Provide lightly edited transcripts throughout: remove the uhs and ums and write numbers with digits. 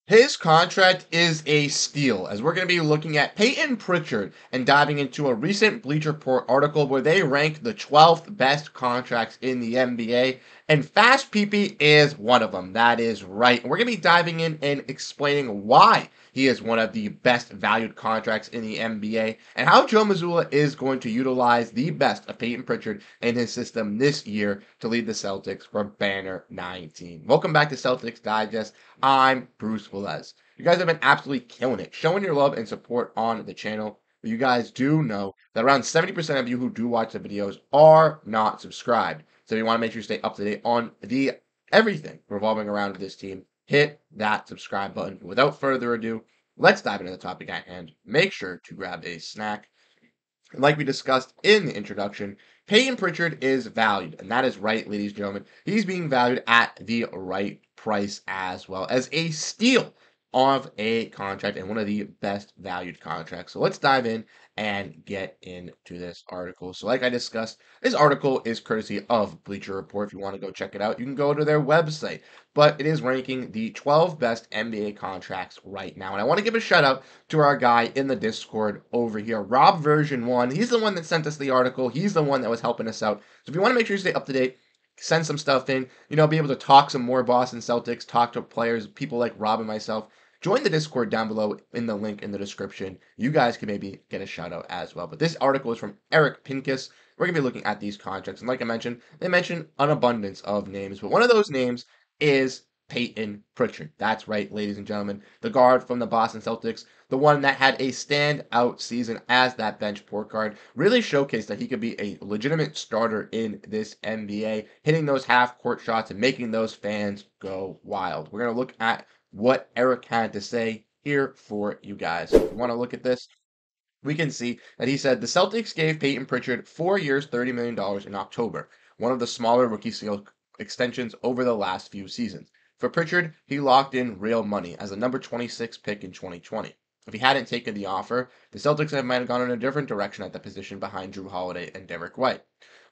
His contract is a steal, as we're going to be looking at Payton Pritchard and diving into a recent Bleacher Report article where they rank the 12th best contracts in the NBA, and Fast PP is one of them. That is right. And we're going to be diving in and explaining why he is one of the best valued contracts in the NBA and how Joe Mazzulla is going to utilize the best of Payton Pritchard in his system this year to lead the Celtics for Banner 19. Welcome back to Celtics Digest. I'm Bruce Velez. You guys have been absolutely killing it, showing your love and support on the channel. But you guys do know that around 70% of you who do watch the videos are not subscribed. So you want to make sure you stay up to date on the everything revolving around this team. Hit that subscribe button. Without further ado, let's dive into the topic at hand. Make sure to grab a snack. Like we discussed in the introduction, Payton Pritchard is valued, and that is right, ladies and gentlemen. He's being valued at the right price as well as a steal of a contract and one of the best valued contracts. So let's dive in and get into this article. So like I discussed, this article is courtesy of Bleacher Report. If you want to go check it out, you can go to their website. But it is ranking the 12 best NBA contracts right now. And I want to give a shout out to our guy in the Discord over here, Rob Version 1. He's the one that sent us the article. He's the one that was helping us out. So if you want to make sure you stay up to date, send some stuff in, be able to talk some more Boston Celtics, talk to players, people like Rob and myself. Join the Discord down below in the link in the description. You guys can maybe get a shout out as well. But this article is from Eric Pincus. We're going to be looking at these contracts. And like I mentioned, they mention an abundance of names. But one of those names is Payton Pritchard. That's right, ladies and gentlemen. The guard from the Boston Celtics, the one that had a standout season as that bench point guard, really showcased that he could be a legitimate starter in this NBA, hitting those half-court shots and making those fans go wild. We're going to look at what Eric had to say here for you guys. If you want to look at this, we can see that he said the Celtics gave Payton Pritchard 4 years, $30 million in October, one of the smaller rookie seal extensions over the last few seasons. For Pritchard, he locked in real money as a number 26 pick in 2020. If he hadn't taken the offer, the Celtics might have gone in a different direction at the position behind Jrue Holiday and Derrick White.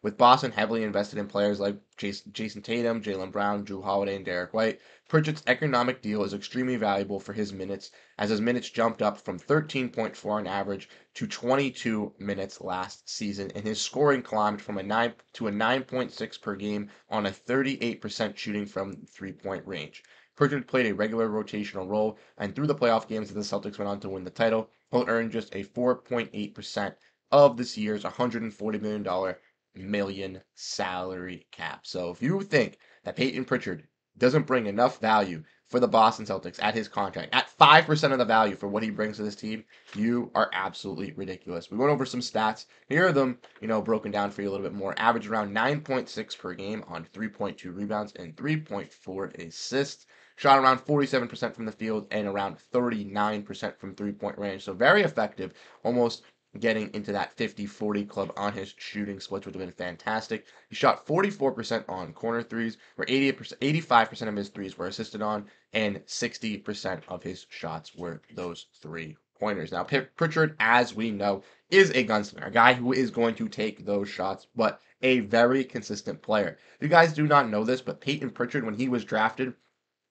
With Boston heavily invested in players like Jayson Tatum, Jaylen Brown, Jrue Holiday, and Derrick White, Pritchard's economic deal is extremely valuable for his minutes, as his minutes jumped up from 13.4 on average to 22 minutes last season, and his scoring climbed from a 9.6 per game on a 38% shooting from three-point range. Pritchard played a regular rotational role, and through the playoff games that the Celtics went on to win the title, he'll earn just a 4.8% of this year's $140 million salary cap. So if you think that Payton Pritchard doesn't bring enough value for the Boston Celtics at his contract, at 5% of the value for what he brings to this team, you are absolutely ridiculous. We went over some stats. Here are them, broken down for you a little bit more. Average around 9.6 per game on 3.2 rebounds and 3.4 assists. Shot around 47% from the field and around 39% from three-point range. So very effective, almost getting into that 50-40 club on his shooting splits, which would have been fantastic. He shot 44% on corner threes, where 85% of his threes were assisted on, and 60% of his shots were those three-pointers. Now, Pritchard, as we know, is a gunslinger, a guy who is going to take those shots, but a very consistent player. You guys do not know this, but Payton Pritchard, when he was drafted,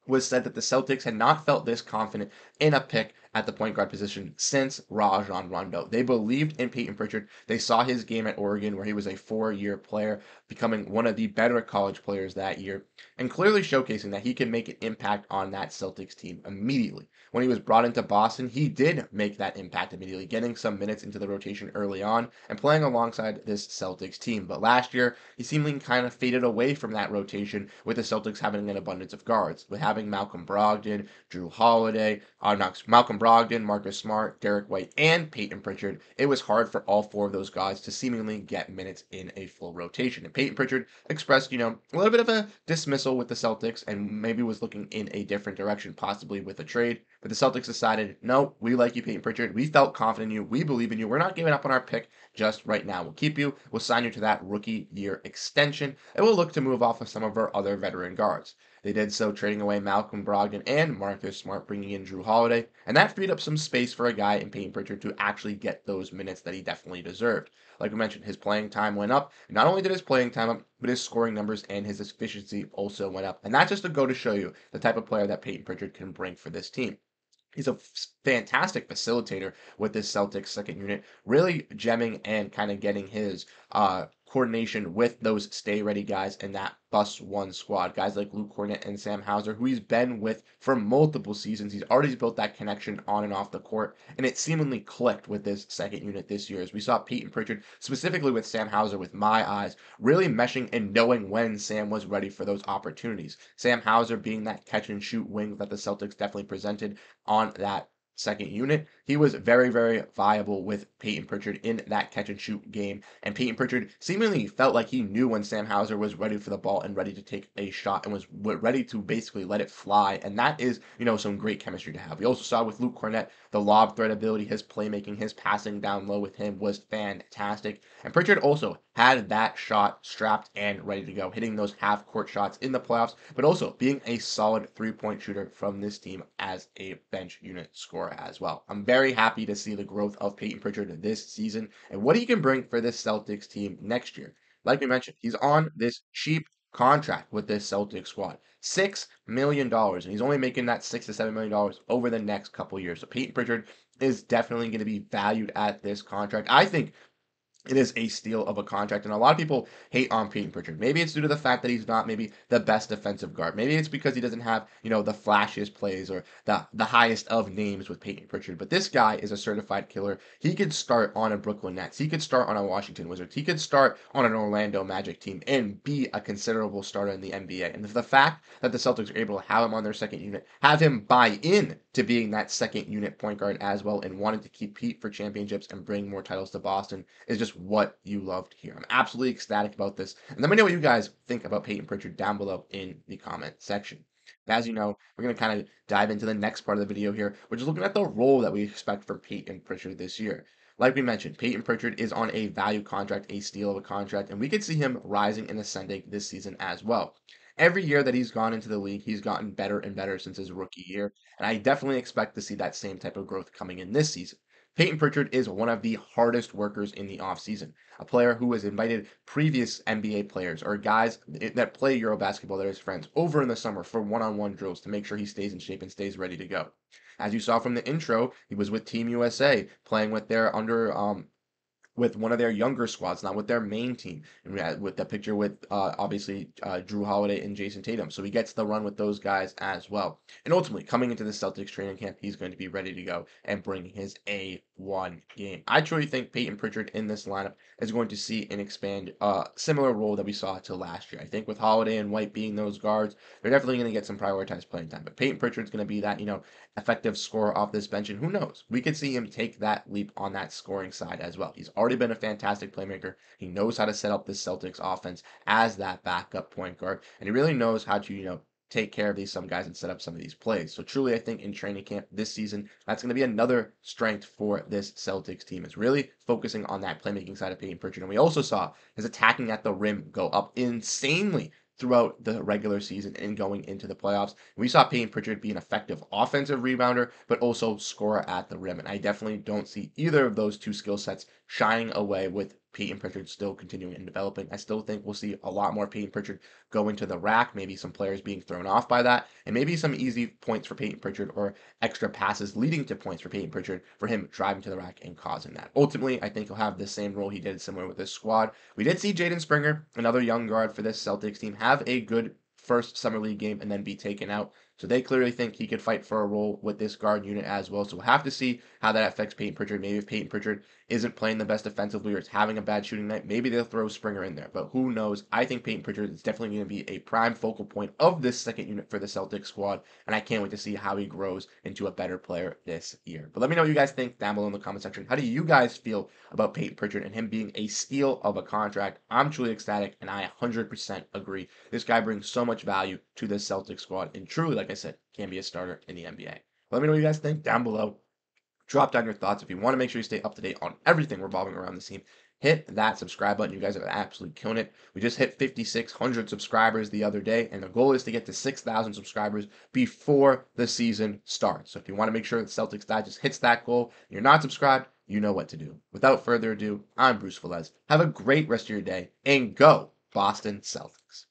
was said that the Celtics had not felt this confident in a pick at the point guard position since Rajon Rondo. They believed in Payton Pritchard. They saw his game at Oregon, where he was a 4-year player, becoming one of the better college players that year, and clearly showcasing that he can make an impact on that Celtics team immediately. When he was brought into Boston, he did make that impact immediately, getting some minutes into the rotation early on and playing alongside this Celtics team. But last year, he seemingly kind of faded away from that rotation, with the Celtics having an abundance of guards, with having Malcolm Brogdon, Jrue Holiday, Malcolm Brogdon, Marcus Smart, Derrick White, and Payton Pritchard. It was hard for all four of those guys to seemingly get minutes in a full rotation. And Payton Pritchard expressed, a little bit of a dismissal with the Celtics and maybe was looking in a different direction, possibly with a trade. But the Celtics decided, no, we like you, Payton Pritchard. We felt confident in you. We believe in you. We're not giving up on our pick just right now. We'll keep you. We'll sign you to that rookie year extension, and we'll look to move off of some of our other veteran guards. They did so trading away Malcolm Brogdon and Marcus Smart, bringing in Jrue Holiday, and that freed up some space for a guy in Payton Pritchard to actually get those minutes that he definitely deserved. Like we mentioned, his playing time went up. Not only did his playing time up, but his scoring numbers and his efficiency also went up. And that's just to go to show you the type of player that Payton Pritchard can bring for this team. He's a fantastic facilitator with this Celtics second unit, really gemming and kind of getting his coordination with those stay ready guys in that +1 squad. Guys like Luke Cornett and Sam Hauser, who he's been with for multiple seasons. He's already built that connection on and off the court, and it seemingly clicked with this second unit this year. As we saw Payton Pritchard, specifically with Sam Hauser, with my eyes, really meshing and knowing when Sam was ready for those opportunities. Sam Hauser being that catch and shoot wing that the Celtics definitely presented on that second unit. He was very, very viable with Payton Pritchard in that catch and shoot game. And Payton Pritchard seemingly felt like he knew when Sam Hauser was ready for the ball and ready to take a shot and was ready to basically let it fly. And that is, some great chemistry to have. We also saw with Luke Cornett, the lob threat ability, his playmaking, his passing down low with him was fantastic. And Pritchard also had that shot strapped and ready to go, hitting those half court shots in the playoffs, but also being a solid 3-point shooter from this team as a bench unit scorer as well. I'm very happy to see the growth of Payton Pritchard this season and what he can bring for this Celtics team next year. Like we mentioned, he's on this cheap contract with this Celtics squad. $6 million, and he's only making that $6 to $7 million over the next couple years. So Payton Pritchard is definitely going to be valued at this contract. I think it is a steal of a contract, and a lot of people hate on Payton Pritchard. Maybe it's due to the fact that he's not maybe the best defensive guard. Maybe it's because he doesn't have, the flashiest plays or the highest of names with Payton Pritchard. But this guy is a certified killer. He could start on a Brooklyn Nets. He could start on a Washington Wizards. He could start on an Orlando Magic team and be a considerable starter in the NBA. And the fact that the Celtics are able to have him on their second unit, have him buy in to being that second unit point guard as well, and wanting to compete for championships and bring more titles to Boston is just what you love to hear. I'm absolutely ecstatic about this. And let me know what you guys think about Payton Pritchard down below in the comment section. As you know, we're going to kind of dive into the next part of the video here, which is looking at the role that we expect from Payton Pritchard this year. Like we mentioned, Payton Pritchard is on a value contract, a steal of a contract, and we could see him rising and ascending this season as well. Every year that he's gone into the league, he's gotten better and better since his rookie year, and I definitely expect to see that same type of growth coming in this season. Payton Pritchard is one of the hardest workers in the offseason, a player who has invited previous NBA players or guys that play Euro basketball that are his friends over in the summer for one-on-one drills to make sure he stays in shape and stays ready to go. As you saw from the intro, he was with Team USA playing with their with one of their younger squads, not with their main team. And we had with the picture with obviously Jrue Holiday and Jayson Tatum. So he gets the run with those guys as well. And ultimately, coming into the Celtics training camp, he's going to be ready to go and bring his A1 game. I truly think Payton Pritchard in this lineup is going to see and expand a similar role that we saw to last year. I think with Holiday and White being those guards, they're definitely going to get some prioritized playing time. But Payton Pritchard's going to be that, effective scorer off this bench. And who knows? We could see him take that leap on that scoring side as well. He's already been a fantastic playmaker. He knows how to set up this Celtics offense as that backup point guard, and he really knows how to, take care of some guys and set up some of these plays. So truly, I think in training camp this season, that's going to be another strength for this Celtics team. Is really focusing on that playmaking side of Payton Pritchard. And we also saw his attacking at the rim go up insanely throughout the regular season and going into the playoffs. We saw Payton Pritchard be an effective offensive rebounder, but also scorer at the rim. And I definitely don't see either of those two skill sets shying away with Payton Pritchard still continuing and developing. I still think we'll see a lot more Payton Pritchard go into the rack, maybe some players being thrown off by that, and maybe some easy points for Payton Pritchard or extra passes leading to points for Payton Pritchard for him driving to the rack and causing that. Ultimately, I think he'll have the same role he did similar with this squad. We did see Jaden Springer, another young guard for this Celtics team, have a good first summer league game and then be taken out. So they clearly think he could fight for a role with this guard unit as well. So we'll have to see how that affects Payton Pritchard. Maybe if Payton Pritchard isn't playing the best defensively or is having a bad shooting night, maybe they'll throw Springer in there. But who knows? I think Payton Pritchard is definitely going to be a prime focal point of this second unit for the Celtics squad. And I can't wait to see how he grows into a better player this year. But let me know what you guys think down below in the comment section. How do you guys feel about Payton Pritchard and him being a steal of a contract? I'm truly ecstatic, and I 100% agree. This guy brings so much value to this Celtics squad, and truly, like I said, can be a starter in the NBA. Let me know what you guys think down below. Drop down your thoughts. If you want to make sure you stay up to date on everything revolving around this team, hit that subscribe button. You guys are absolutely killing it. We just hit 5,600 subscribers the other day, and the goal is to get to 6,000 subscribers before the season starts. So if you want to make sure that Celtics Digest hits that goal, and you're not subscribed, you know what to do. Without further ado, I'm Bruce Velez. Have a great rest of your day, and go Boston Celtics.